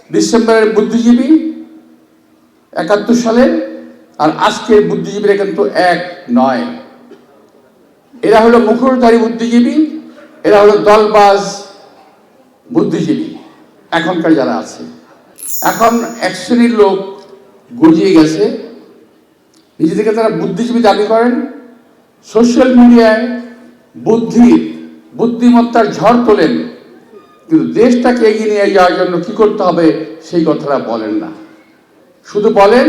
ডিসেম্বরের বুদ্ধিজীবী ৭১ সালের, আর আজকের বুদ্ধিজীবীরা কিন্তু এক নয়। এরা হলো মুখোশধারী বুদ্ধিজীবী, এরা হলো দলবাজ বুদ্ধিজীবী এখনকার যারা আছে। এখন এক শ্রেণীর লোক গজিয়ে গেছে, নিজেদেরকে তারা বুদ্ধিজীবী দাবি করেন, সোশ্যাল মিডিয়ায় বুদ্ধিমত্তার ঝড় তোলেন, কিন্তু দেশটাকে এগিয়ে নিয়ে যাওয়ার জন্য কি করতে হবে সেই কথাটা বলেন না, শুধু বলেন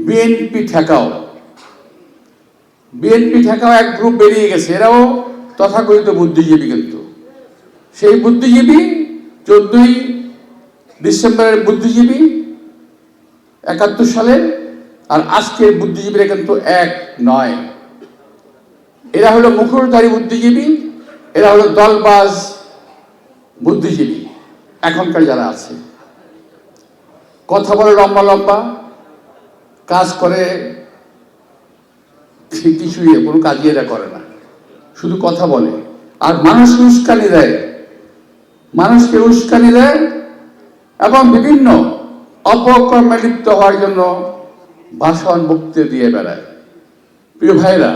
বিএনপি ঠেকাও। বিএনপি ঠেকাও এক গ্রুপ বেরিয়ে গেছে, এরাও তথাকথিত বুদ্ধিজীবী, কিন্তু সেই বুদ্ধিজীবী 14ই ডিসেম্বরের বুদ্ধিজীবী ৭১ সালের, আর আজকের বুদ্ধিজীবীরা কিন্তু এক নয়। এরা হলো মুখোশধারী বুদ্ধিজীবী, এরা হলো দলবাজ বুদ্ধিজীবী এখনকার যারা আছে। কথা বলে লম্বা লম্বা, কাজ করে কিছুই কোনো কাজই এরা করে না, শুধু কথা বলে আর মানুষকে উস্কানি দেয়, এবং বিভিন্ন অপকর্মে লিপ্ত হওয়ার জন্য ভাষণ বক্তৃতা দিয়ে বেড়ায়। প্রিয় ভাইরা,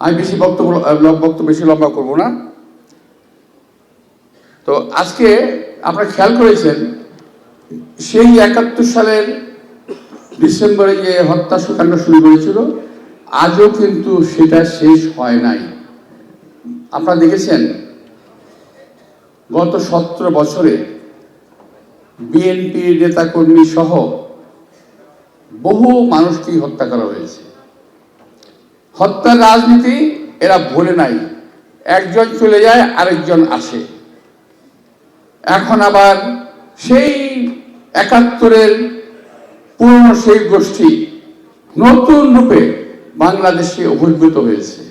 আমি বেশি লম্বা করব না। তো আজকে আপনারা খেয়াল করেছেন, সেই ৭১ সালের ডিসেম্বরে যে হত্যাকাণ্ড শুরু করেছিল, আজও কিন্তু সেটা শেষ হয় নাই। আপনারা দেখেছেন গত 17 বছরে বিএনপির নেতাকর্মী সহ বহু মানুষকেই হত্যা করা হয়েছে। হত্যার রাজনীতি এরা ভুলে নাই, একজন চলে যায় আরেকজন আসে। এখন আবার সেই ৭১-এর পুরনো সেই গোষ্ঠী নতুন রূপে বাংলাদেশে অভিভূত হয়েছে।